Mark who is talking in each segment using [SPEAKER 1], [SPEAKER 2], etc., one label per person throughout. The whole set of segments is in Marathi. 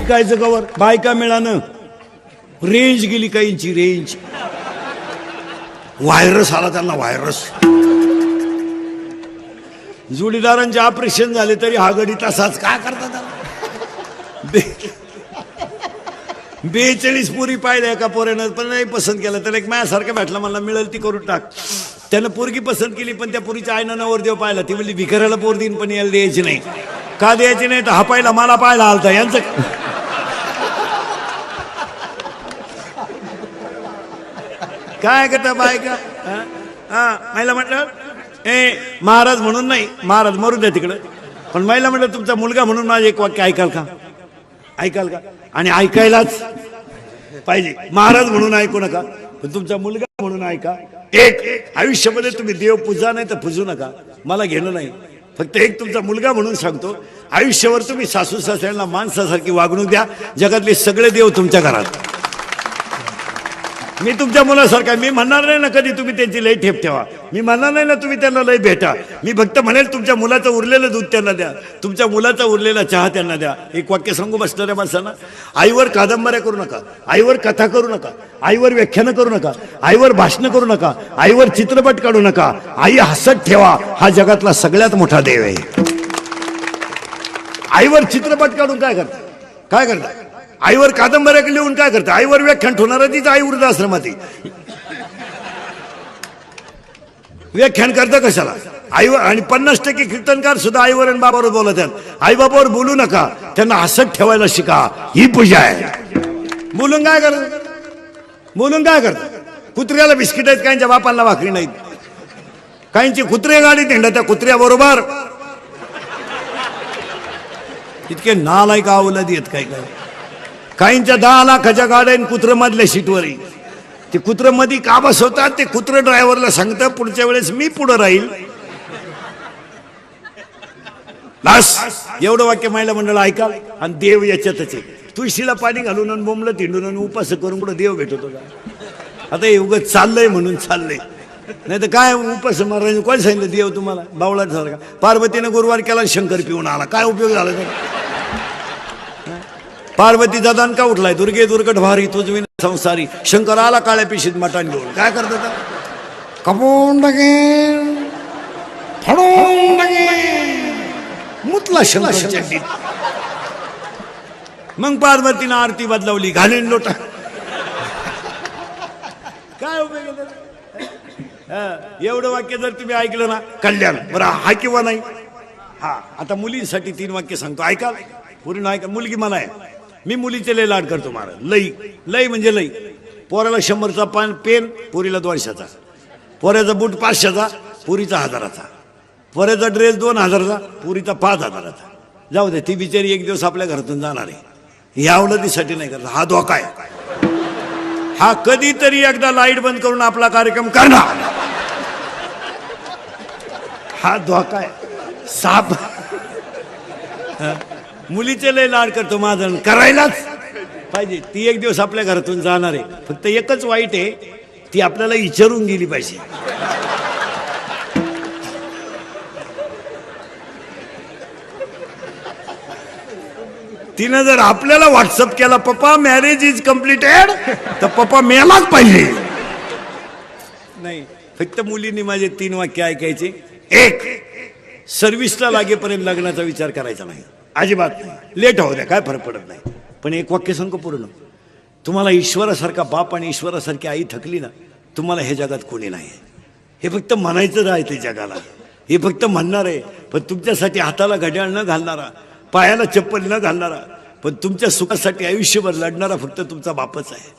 [SPEAKER 1] शिकायचं कवर बायका मिळानं रेंज गेली काहींची रेंज व्हायरस आला त्यांना व्हायरस जोडीदारांचे ऑपरेशन झाले तरी हा गडी तसाच काय करता त्याला 42 पोरी पाहिल्या एका पोऱ्यानं पण नाही पसंत केलं तर एक माझ्यासारखं भेटला मला मिळेल ती करून टाक त्यानं पोरगी पसंत केली पण त्या पोरीच्या आईनं नवरदेव पाहिला ती म्हणली भिकाऱ्याला पोर देईन पण याला द्यायची नाही का द्यायची नाही तर हा पाहिला मला पाहिला आलता यांचं काय करता बायका महिला म्हटलं महाराज म्हणून नाही महाराज मरू द्या तिकडं पण महिला म्हटलं तुमचा मुलगा म्हणून माझं एक वाक्य ऐकाल का आणि ऐकायलाच पाहिजे महाराज म्हणून ऐकू नका पण तुमचा मुलगा म्हणून ऐका एक आयुष्यामध्ये तुम्ही देव पूजा नाही तर पूजू नका मला घेणं नाही फक्त एक तुमचा मुलगा म्हणून सांगतो आयुष्यावर तुम्ही सासू सासऱ्यांना माणसासारखी वागणूक द्या जगातले सगळे देव तुमच्या घरात मी तुमच्या मुलासारखा मी म्हणणार नाही ना कधी तुम्ही त्यांची लई ठेप ठेवा मी म्हणणार नाही ना तुम्ही त्यांना लई भेटा मी फक्त म्हणेल तुमच्या मुलाचं उरलेलं दूध त्यांना द्या तुमच्या मुलाचा उरलेला चहा त्यांना द्या एक वाक्य सांगू बसणाऱ्या माणसांना आईवर कादंबऱ्या करू नका आईवर कथा करू नका आईवर व्याख्यानं करू नका आईवर भाषणं करू नका आईवर चित्रपट काढू नका आई हसत ठेवा हा जगातला सगळ्यात मोठा देव आहे आईवर चित्रपट काढून काय करता आईवर कादंबऱ्या लिहून काय करता आईवर व्याख्यान ठेवणारा तीच आई वृद्धाश्रमात व्याख्यान करता कशाला आईवर आणि 50% कीर्तनकार सुद्धा आईवर आणि बाबावर बोलत आहेत आई बाबावर बोलू नका त्यांना हसत ठेवायला शिका ही पूजा आहे बोलून काय करता कुत्र्याला बिस्किट आहेत काहींच्या बापांना भाकरी नाहीत काहींची कुत्रे गाडीत हिंडा त्या कुत्र्या बरोबर इतके नालायक अवलादी आहेत काही काहींच्या 10 लाखाच्या गाड्या कुत्र मधल्या सीटवर ते कुत्र मध्ये का बसवतात ते कुत्र ड्रायव्हरला सांगतं पुढच्या वेळेस मी पुढे राहील बस एवढं वाक्य महिला मंडळ ऐका आणि देव याच्यातच आहे तुळशीला पाणी घालून आणि बोंबलं तिंडून आणि उपास करून कुठं देव भेटतो का आता हे उगाच चाललंय म्हणून चाललंय नाही तर काय उपास मारायचं कोण सांगितलं देव तुम्हाला बावळा सारखा पार्वतीने गुरुवार केला शंकर पिऊन आला काय उपयोग झाला पार्वतीचा दणका उठलाय दुर्गे दुर्गट भारी तुझ विना संसारी शंकर आला काळ्या पिशीत मटाण घेऊन काय करतात कपून मुतला शंकर मग पार्वतीनं आरती बदलावली घालीन लोटा काय उपयोग एवढं वाक्य जर तुम्ही ऐकलं ना कल्याण बरं हा किंवा नाही हा आता मुलींसाठी 3 वाक्य सांगतो ऐका पूर्ण ऐका मुलगी मला आहे मी मुलीचे लय लाड करतो महाराज लई म्हणजे लई पोराला 100चा पेन पोरीला 200चा पोऱ्याचा बूट 500चा पोरीचा 1000चा पोऱ्याचा ड्रेस 2000चा पोरीचा 5000चा जाऊ दे ती बिचारी एक दिवस आपल्या घरातून जाणार आहे या अवलतीसाठी नाही करत हा धोका आहे हा कधीतरी एकदा लाईट बंद करून आपला कार्यक्रम करणार हा धोका आहे साप मुलीचे लय लाड करतो माझा करायलाच पाहिजे ती एक दिवस आपल्या घरातून जाणार आहे फक्त एकच वाईट आहे ती आपल्याला विचारून गेली पाहिजे तिनं जर आपल्याला व्हॉट्सअप केला पप्पा मॅरेज इज कम्प्लिटेड तर पप्पा मेलाच पाहिजे नाही फक्त मुलींनी माझे 3 वाक्य ऐकायचे एक सर्व्हिसला लागेपर्यंत लग्नाचा विचार करायचा नाही अजिबात नाही लेट होऊ द्या काय फरक पडत नाही पण एक वाक्य सांगू पूर्ण तुम्हाला ईश्वरासारखा बाप आणि ईश्वरासारखी आई थकली ना तुम्हाला हे जगात कोणी नाही हे फक्त म्हणायचं आहे ते जगाला हे फक्त म्हणणार आहे पण तुमच्यासाठी हाताला घड्याळ न घालणारा पायाला चप्पल न घालणारा पण तुमच्या सुखासाठी आयुष्यभर लढणारा फक्त तुमचा बापच आहे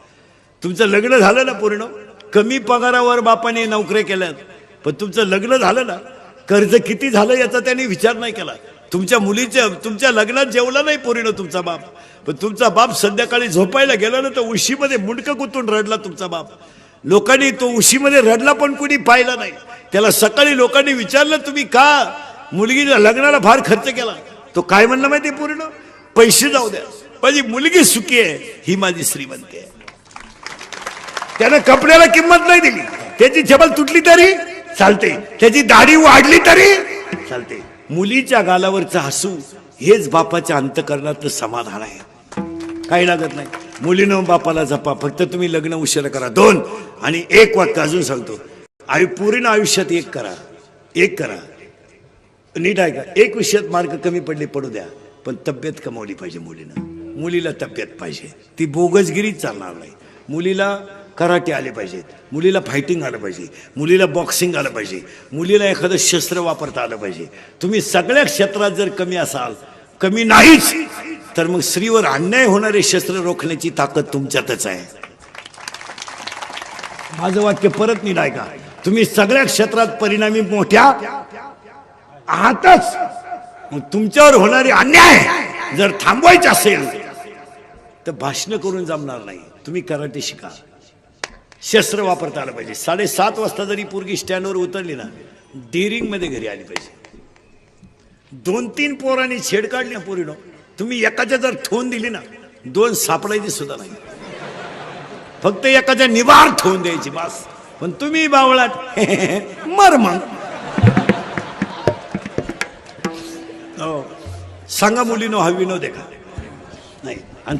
[SPEAKER 1] तुमचं लग्न झालं ना पूर्ण कमी पगारावर बापाने नोकऱ्या केल्यात पण तुमचं लग्न झालं ना कर्ज किती झालं याचा त्यांनी विचार नाही केला तुमच्या मुलीच्या तुमच्या लग्नात जेवला नाही पोरीनं तुमचा बाप पण तुमचा बाप संध्याकाळी झोपायला गेला ना तर उशीमध्ये मुंडकं गुंतून रडला तुमचा बाप लोकांनी तो उशीमध्ये रडला पण कुणी पाहिला नाही त्याला सकाळी लोकांनी विचारलं तुम्ही का मुलगीच्या लग्नाला फार खर्च केला तो काय म्हणला माहिती पूर्ण पैसे जाऊ द्या माझी मुलगी सुखी आहे ही माझी श्रीमंती आहे त्यानं कपड्याला किंमत नाही दिली त्याची चपल तुटली तरी चालते त्याची दाढी वाढली तरी चालते मुलीच्या गालावरचं हसू हेच बापाच्या अंतःकरणातलं समाधान आहे काही लागत नाही. मुलीनं बापाला जपा, फक्त तुम्ही लग्न उशिरा करा. 2 आणि 1 वाक्य अजून सांगतो, पूर्ण आयुष्यात एक करा. नीट आहे का? 1 विषयात मार्क कमी पडले पडू द्या, पण तब्येत कमावली पाहिजे मुलीनं. मुलीला तब्येत पाहिजे, ती बोगसगिरी चालणार नाही. मुलीला कराटे आले पाहिजेत, मुलीला फायटिंग आलं पाहिजे, मुलीला बॉक्सिंग आलं पाहिजे, मुलीला एखादं शस्त्र वापरता आलं पाहिजे. तुम्ही सगळ्या क्षेत्रात जर कमी असाल, कमी नाहीच, तर मग स्त्रीवर अन्याय होणारे शस्त्र रोखण्याची ताकद तुमच्यातच आहे. माझं वाक्य परत नीट ऐका. तुम्ही सगळ्या क्षेत्रात परिणामी मोठ्या आहातच, मग तुमच्यावर होणारे अन्याय जर थांबवायचे असेल तर भाषण करून जमणार नाही. तुम्ही कराटे शिका, शस्त्र वापरता आलं पाहिजे. 7:30 वाजता जरी पोरगी स्टँडवर उतरली ना, डेअरिंग मध्ये घरी आली पाहिजे. 2-3 पोरांनी छेड काढली ना पोरीनो, तुम्ही एकाच्या जर ठेवून दिली ना, 2 सापडायची सुद्धा नाही. फक्त एकाच्या निवार ठेवून द्यायची बस. पण तुम्ही बावळात मर मग. हो, सांगा मुलीनो, हा विनोद आहे का? नाही. आणि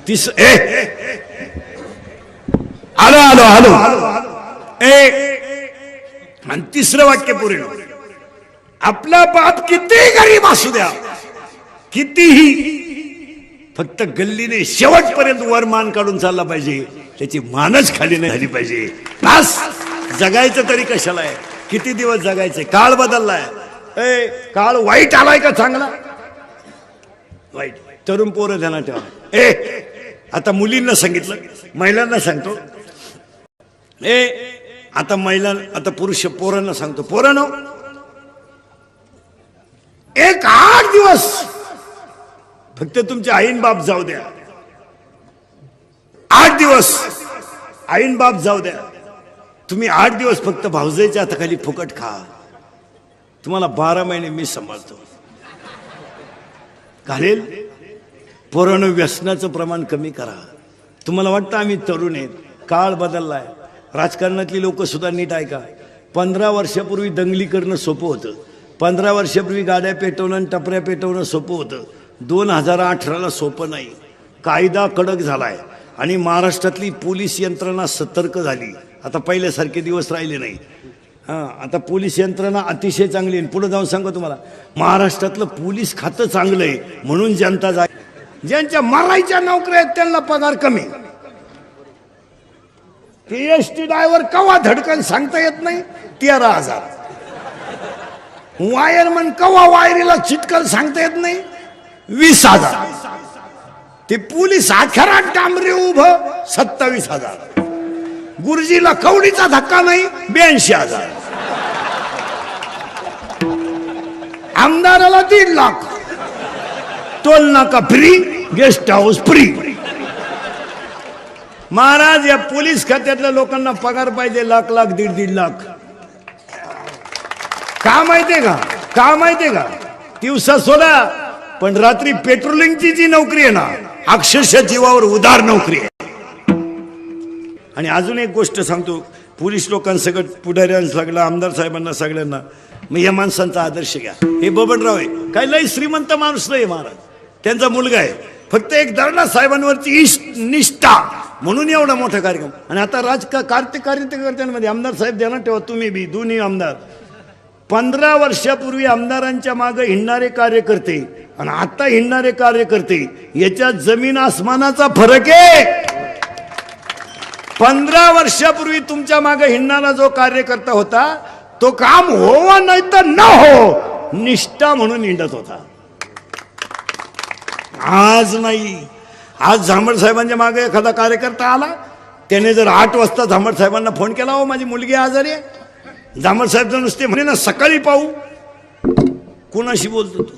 [SPEAKER 1] आलो आणि तिसरं वाक्य पोरीनो, आपला बाप कितीही गरीब असू द्या, कितीही, फक्त गल्लीने शेवटपर्यंत वर मान काढून चालला पाहिजे, त्याची मानच खाली नाही झाली पाहिजे. बस. जगायचं तरी कशाला आहे? किती दिवस जगायचे? काळ बदललाय. काळ वाईट आलाय का चांगला? वाईट. तरुण पोरं ध्यानात ठेवा. आता मुलींना सांगितलं, महिलांना सांगतो. आता पुरुष पोरांना सांगतो, पोरांनो, 8 दिवस फक्त तुमचे आईन बाप जाऊ द्या. 8 दिवस आईन बाप जाऊ द्या. तुम्ही 8 दिवस फक्त भाऊजाईच्या हाताखाली फुकट खा. तुम्हाला 12 महिने मी सांभाळतो. घालेल. पोरांनो, व्यसनाचं प्रमाण कमी करा. तुम्हाला वाटतं आम्ही तरुण आहेत, काळ बदललाय. राजकारणातली लोक सुद्धा नीट ऐका. 15 वर्षापूर्वी दंगली करणं सोपं होतं. 15 वर्षापूर्वी गाड्या पेटवणं आणि टपऱ्या पेटवणं सोपं होतं. 2018ला सोपं नाही. कायदा कडक झालाय आणि महाराष्ट्रातली पोलीस यंत्रणा सतर्क झाली. आता पहिल्यासारखे दिवस राहिले नाही. आता पोलीस यंत्रणा अतिशय चांगली आहे. पुढे जाऊन सांगतो तुम्हाला, महाराष्ट्रातलं पोलीस खातं चांगलं आहे म्हणून जनता जाय. ज्यांच्या मरायच्या नोकऱ्या आहेत त्यांना पगार कमी. PhD ड्रायव्हर कवा धडकन सांगता येत नाही, 13,000. वायरमन कवा वायरीला चिटकल सांगता येत नाही, 20,000. ते पोलीस आखरात डांबरे उभं 27,000. गुरुजीला कवडीचा धक्का नाही, 82,000. आमदाराला 1.5 लाख. टोल नाका free, guest house free. Maharaj, या पोलीस खात्यातल्या लोकांना पगार पाहिजे लाख लाख, 1.5 लाख. का माहितीये का? दिवसा सोडा, पण रात्री पेट्रोलिंगची जी नोकरी आहे ना, अक्षरशः जीवावर उदार नोकरी आहे. आणि अजून एक गोष्ट सांगतो, पोलीस लोकांसकट पुढाऱ्यांना सगळं, आमदार साहेबांना सगळ्यांना, मग या माणसांचा आदर्श घ्या. हे बबनराव आहे, काही लई श्रीमंत माणूस नाही महाराज, त्यांचा मुलगा आहे. फक्त एक धरणा साहेबांवरची निष्ठा म्हणून एवढा मोठा कार्यक्रम. आणि आता कार्यकर्त्यांमध्ये आमदार साहेब ध्यानात ठेवा, तुम्ही बी दोन्ही आमदार. 15 वर्षापूर्वी आमदारांच्या मागे हिंडणारे कार्यकर्ते आणि आता हिंडणारे कार्यकर्ते याच्यात जमीन आसमानाचा फरक आहे. 15 वर्षापूर्वी तुमच्या मागे हिंडणारा जो कार्यकर्ता होता, तो काम हो नाही तर न हो, निष्ठा म्हणून हिंडत होता. आज नाही. आज झांबड साहेबांच्या मागे एखादा कार्यकर्ता आला, त्याने जर 8 वाजता झांबड साहेबांना फोन केला, हो माझी मुलगी आजारी आहे, झांबड साहेब जर नुसते म्हणे ना सकाळी पाहू, कुणाशी बोलतो तू?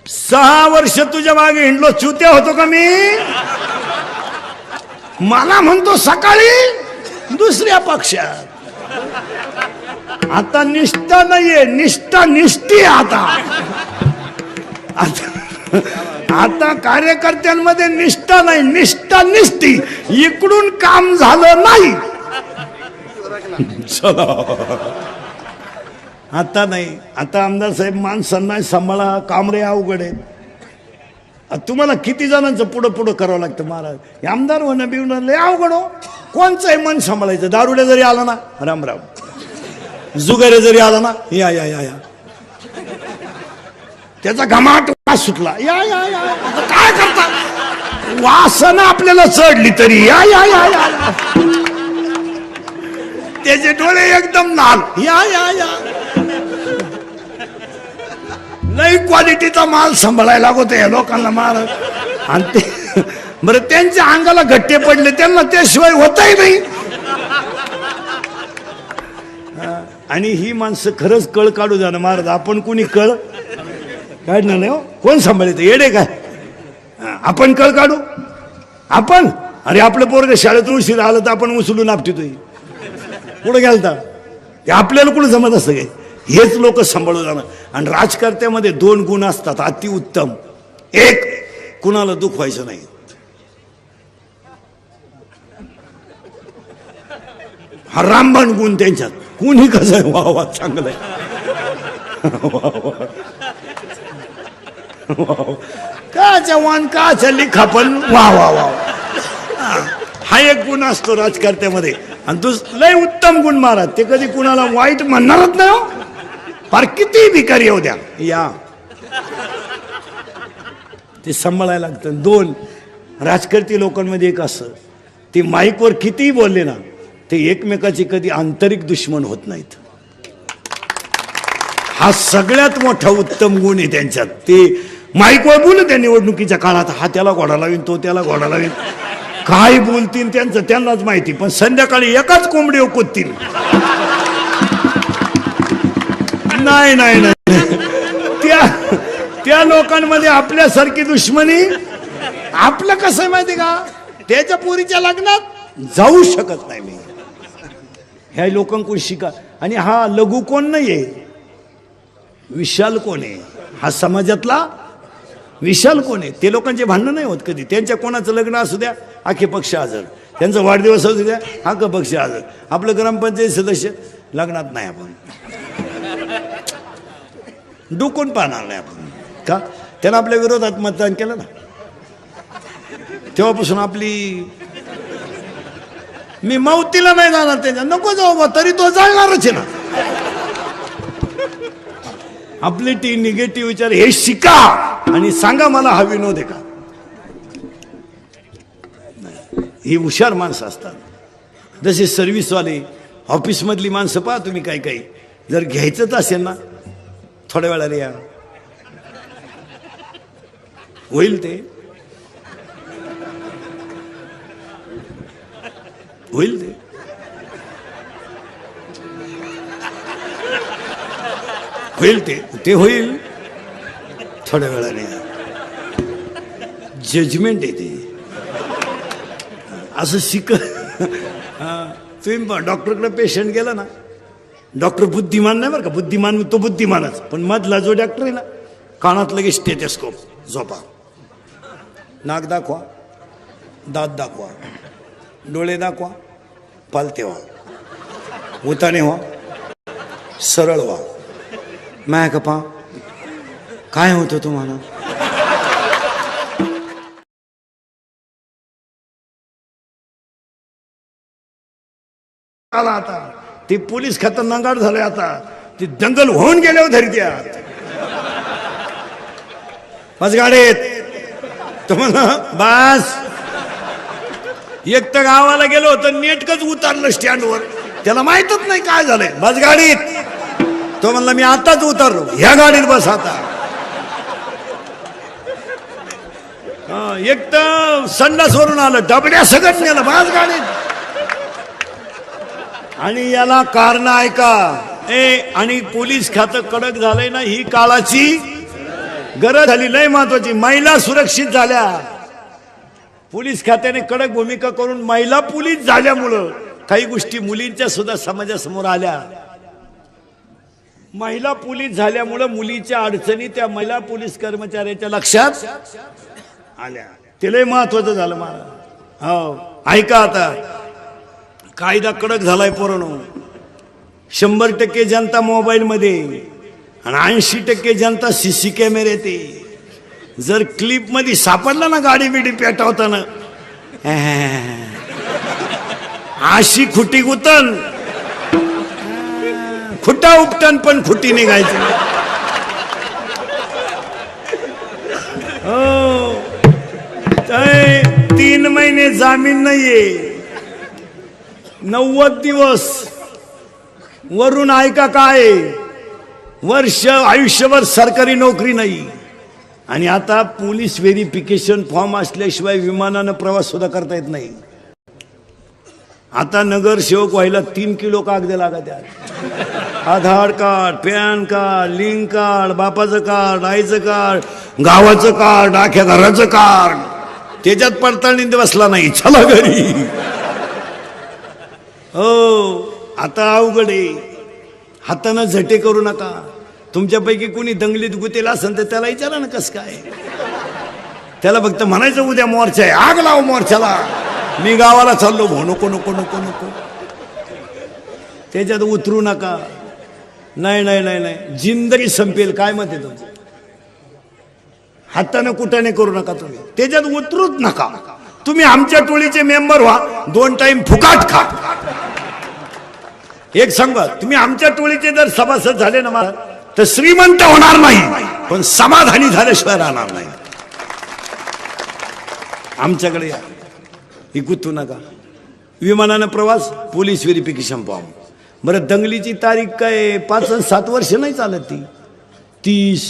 [SPEAKER 1] 6 वर्ष तुझ्या मागे हिंडलो, चुत्या होतो का मी? मला म्हणतो सकाळी दुसऱ्या पक्षात. आता निष्ठा नाहीये, निष्ठा निष्ठी. आता कार्यकर्त्यांमध्ये निष्ठा नाही, निष्ठा निष्ठी. इकडून काम झालं नाही, आता नाही. आता आमदार साहेब माणसांना सांभाळा, कामरे अवघड आहेत. तुम्हाला किती जणांचं पुढं पुढं करावं लागतं महाराज. आमदार होणं बिवणं लय अवघड हो. कोणचंही मन सांभाळायचं. दारुड्या जरी आला ना राम राम, जुगारे जरी आला ना या या या या, त्याचा घमाट वास सुटला या या या, काय करता वासना आपल्याला चढली तरी या या या या, त्याचे डोळे एकदम लाल या या या. लई क्वालिटीचा माल सांभाळायला लागतो या लोकांना महाराज. आणि ते बरं त्यांच्या अंगाला घट्टे पडले, त्यांना त्याशिवाय होतही नाही. आणि ही माणसं खरंच कळ काढू जाणं महाराज. आपण कोणी कळ काढणार नाही हो. कोण सांभाळायचं येडे काय? आपण कळ काढू आपण. अरे आपलं पोरग शाळेत उशीर आलं तर आपण उचलून आपटितोय. कुठं गेलता ते आपल्याला कुठं जमत असतं काय? हेच लोक सांभाळू जाणं. आणि राजकारत्यामध्ये 2 गुण असतात अतिउत्तम. एक, कुणाला दुःख व्हायचं नाही. हा रामबाण गुण त्यांच्यात. कुणी कसं आहे वा वा चांगलं आहे. का जवान का चली खापन वा वा वा. हा एक गुण असतो राजकारत्यामध्ये. आणि लय उत्तम गुण महाराज. ते कधी कुणाला वाईट म्हणणारच नाही हो. फार किती भिकारी येऊ द्या या, ते सांभाळायला लागतं. 2, राजकारती लोकांमध्ये एक असं, ते माईकवर कितीही बोलले ना ते एकमेकाचे कधी आंतरिक दुश्मन होत नाहीत. हा सगळ्यात मोठा उत्तम गुण आहे त्यांच्यात. ते माईकवर बोलू त्या निवडणुकीच्या काळात, हा त्याला घोडा लावीन तो त्याला घोडा लावीन, काय बोलतील त्यांचं त्यांनाच माहिती. पण संध्याकाळी एकाच कोंबडी ओकतील. नाही नाही नाही, त्या लोकांमध्ये आपल्यासारखी दुश्मनी. आपलं कसं आहे माहिती का, त्याच्या पोरीच्या लग्नात जाऊ शकत नाही मी. ह्या लोकांकडून शिका. आणि हा लघु कोण नाहीये, विशाल कोण आहे. हा समाजातला विशाल कोण आहे. ते लोकांचे भांडणं नाही होत कधी. त्यांच्या कोणाचं लग्न असू द्या आखे पक्ष हजर, त्यांचा वाढदिवस असू द्या आखे पक्ष हजर. आपलं ग्रामपंचायत सदस्य लग्नात नाही. आपण डुकून पाहणार नाही आपण का. त्यानं आपल्या विरोधात मतदान केलं ना, तेव्हापासून आपली मी मौतीला नाही जाणार त्याच्या. नको जाऊ तरी तो जाळणारच आहे ना. आपली ती निगेटिव्ह विचार हे शिका आणि सांगा मला हा विनोद आहे का. ही हुशार माणसं असतात. जसे सर्व्हिसवाले ऑफिसमधली माणसं पहा तुम्ही. काही काही जर घ्यायचंच असेल ना थोड्या वेळाला या, होईल ते होईल ते होईल थोड्या वेळाने. जजमेंट आहे ते असं शिक. तुम्ही डॉक्टरकडे पेशंट गेला ना, डॉक्टर बुद्धिमान नाही बरं का. बुद्धिमान तो बुद्धिमानच, पण मधला जो डॉक्टर आहे ना कानात लगेच स्टेथोस्कोप. झोपा, नाक दाखवा, दात दाखवा, डोळे दाखवा, पालते व्हा, उताने व्हा, सरळ व्हा. माया कपा काय होतं तुम्हाला. आला आता ते पोलीस खातं नंगाड झालंय. आता ते दंगल होऊन गेल्यावर धरत्या बस गाडीत. तुम्हाला बस एक तर गावाला गेलो होतं नेटकच उतरलं स्टँडवर. त्याला माहितच नाही काय झालंय. बस गाडीत. तो म्हणला मी आताच उतरलो. ह्या गाडीत बस आता. एक तर संडास वरून आलं डबड्या सगळं नेलं. बस गाडीत. आणि याला कारण ऐका. आणि पोलीस खातं कडक झालंय ना, ही काळाची गरज झाली. लय महत्वाची. महिला सुरक्षित झाल्या. पोलीस खात्याने कडक भूमिका करून महिला पोलीस झाल्यामुळं काही गोष्टी मुलींच्या सुद्धा समाजासमोर आल्या. महिला पोलीस झाल्यामुळं मुलीच्या अडचणी त्या महिला पोलीस कर्मचाऱ्याच्या लक्षात आल्या. ते लय महत्वाचं झालं मला. हो ऐका आता. कायदा कडक झालाय पोरांनो. 100% जनता मोबाईल मध्ये आणि 80% जनता सीसी कॅमेरे. ते जर क्लिप मध्ये सापडला ना गाडी बिडी पेटवताना, अशी खुटी गुतन, खुटा उपटन पण खुटी निघायची. हो, 3 महिने जामीन नाहीये, 90 दिवस वरून ऐका काय, वर्ष आयुष्यभर सरकारी नोकरी नाही. आणि आता पोलीस व्हेरिफिकेशन फॉर्म असल्याशिवाय विमानानं प्रवास सुद्धा करता येत नाही. आता नगरसेवक व्हायला 3 किलो कागद लागत आहेत. Aadhaar card, PAN card, link card, बापाचं कार्ड, आईचं कार्ड, गावाचं कार्ड, अख्ख्या घराचं कार्ड. त्याच्यात पडताळणी बसला नाही, चला घरी. हो, आता अवघड आहे. हातानं झटे करू नका. तुमच्यापैकी कोणी दंगलीत गुतेला असेल तर त्याला विचारा ना कसं काय. त्याला फक्त म्हणायचं उद्या मोर्चा आहे, आग लाव मोर्चाला, मी गावाला चाललो. नको नको नको नको, त्याच्यात उतरू नका. नाही नाही नाही नाही, जिंदगी संपेल. काय मत आहे तुमचं? हातानं कुटाने करू नका तुम्ही, त्याच्यात उतरूच नका. तुम्ही आमच्या टोळीचे मेंबर व्हा, 2 टाइम फुकाट खा. एक सांगा, तुम्ही आमच्या टोळीचे जर सभासद झाले ना महाराज, तर श्रीमंत होणार नाही, पण समाधानी झाल्याशिवाय राहणार नाही. आमच्याकडे या, ही गुंतू नका. विमानानं प्रवास, पोलीस व्हेरिफिकेशन फॉर्म. बरं, दंगलीची तारीख काय 5-7 वर्ष नाही चालत, ती 30,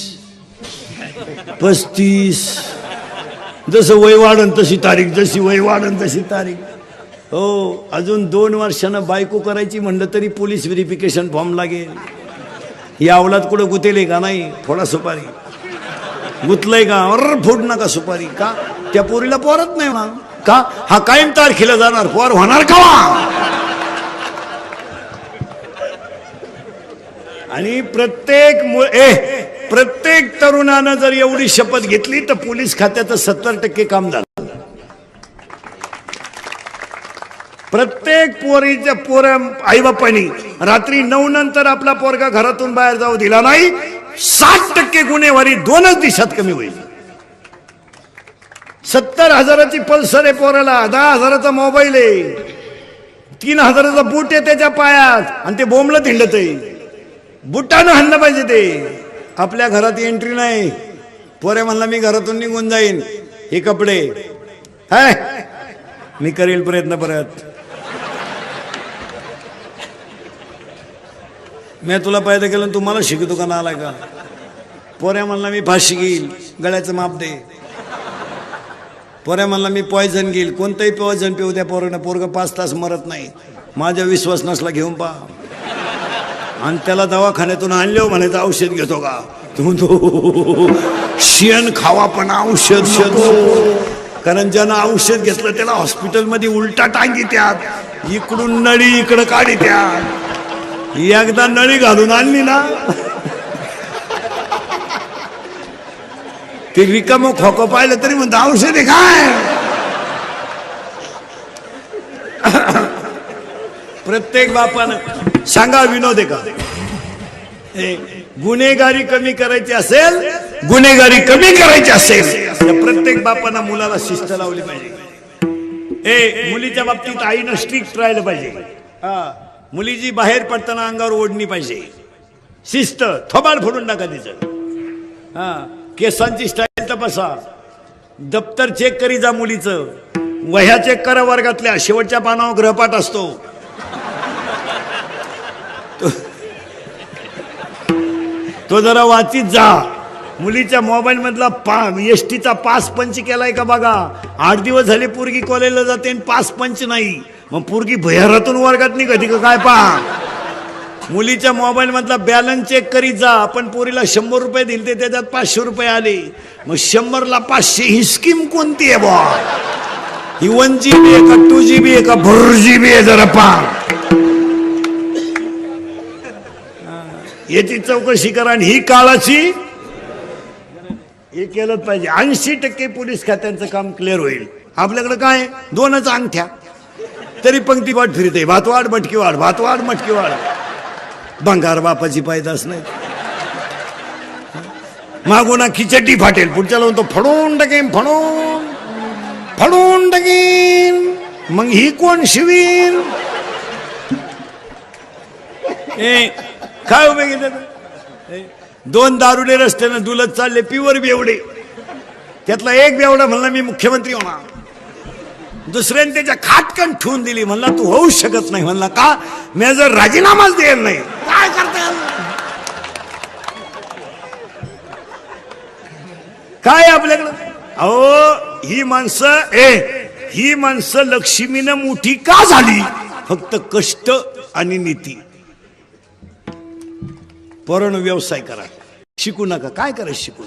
[SPEAKER 1] 35, जसं वय वाढन तशी तारीख, जशी वय वाढन तशी तारीख. हो, अजून 2 वर्षानं बायको करायची म्हणलं तरी पोलीस व्हेरिफिकेशन फॉर्म लागेल. ही अवलाद कुठं गुतेले का नाही? थोडा सुपारी गुतलंय का? फोड नका सुपारी. का? त्या पोरीला पोरत नाही ना का? हा कायम तारखेला जाणार, पोर होणार का? आणि प्रत्येक तरुणानं जर एवढी शपथ घेतली तर पोलीस खात्याचं 70% काम झालं. प्रत्येक आईबापांनी रात्री 9 नंतर आपला पोरगा घरातून बाहेर जाऊ दिला नाही, 60% गुन्हेगारी 2च दिवसात कमी होईल. 70,000ची पल्सर आहे पोराला, 10,000चा मोबाईल आहे, 3,000चा बूट आहे त्याच्या पायात, आणि ते बोंबलं थिंडत आहे. बुटानं हाणलं पाहिजे ते. आपल्या घरात एंट्री नाही. पोरे म्हणला मी घरातून निघून जाईन, हे कपडे हाय, मी करेल प्रयत्न परत, मी तुला पैदा केलं तू मला शिकतो का? नालाय का? पोऱ्या म्हणला मी फाशी घेईल, गळ्याचं माप दे. पोऱ्या म्हणला मी पॉयझन घेईल, कोणतंही पॉयझन पिऊ द्या पोरानं, पोरगं 5 तास मरत नाही. माझा विश्वास नसला घेऊन पहा. आणि त्याला दवाखान्यातून आणले म्हणायचं औषध घेतो का? तो शेण खावा पण औषध शोधो. कारण ज्यानं औषध घेतलं त्याला हॉस्पिटलमध्ये उलटा टांगी त्यात, इकडून नळी इकडं काढी त्यात. एकदा नळी घालून आणली ना, ते रिकामं खोकं पाहिलं तरी म्हणतं औषध आहे काय. प्रत्येक बापानं सांगा, विनोद आहे का? गुन्हेगारी कमी करायची असेल, गुन्हेगारी कमी करायची असेल तर प्रत्येक बापानं मुलाला शिस्त लावली पाहिजे. मुलीच्या बाबतीत आईनं स्ट्रिक्ट राहिलं पाहिजे. मुलीची बाहेर पडताना अंगावर ओढणी पाहिजे, शिस्त. थोबाड फोडून टाका तिचं. केसांची स्टाईल तपासा, दप्तर चेक करी जा मुलीचं, वह्या चेक करा वर्गातल्या, शेवटच्या पानावर गृहपाठ असतो. तो जरा वाचित जा. मुलीच्या मोबाईल मधला एसटीचा पास पंच केलाय का बघा. 8 दिवस झाले पोरगी कॉलेजला जाते आणि पास पंच नाही, मग पोरगी भैरातून वर्गात निघते का काय? पहा, मुलीच्या मोबाईल मधला बॅलन्स चेक करीत जा. आपण पोरीला 100 रुपये दिले, त्याच्यात 500 रुपये आले, मग 100ला 500, ही स्कीम कोणती आहे बा? ही 1 GB आहे का 2 GB आहे का 4 GB आहे? जरा पहा, याची चौकशी करा. आणि ही काळाची हे केलंच पाहिजे. 80% पोलीस खात्यांचं काम क्लिअर होईल. आपल्याकडे काय 2च अंगठ्या, तरी पंक्ती वाट फिरते, भातवाड मटकी वाढ, भातवाड मटकी वाढ. भंगार बापाची पायदास नाही. मागून खिचडी फाटेल, पुढच्याला म्हणतो फडून टाकेन, फडून टाकेन. मग ही कोण शिवीन? काय उभे गेले? दोन दारुडे रस्त्यानं दुलत चालले, प्युअर बेवडे. त्यातला एक बेवडा म्हणला मी मुख्यमंत्री होणार, दुसऱ्याने त्याच्या खाटकन ठेवून दिली, म्हणला तू होऊ शकत नाही. म्हणला का? मी जर राजीनामाच द्यायला नाही. काय करता काय आपल्याकडं? अहो ही माणसं लक्ष्मीनं मोठी का झाली? फक्त कष्ट आणि नीती. पोरांनो व्यवसाय करा, शिकू नका. काय करा शिकून?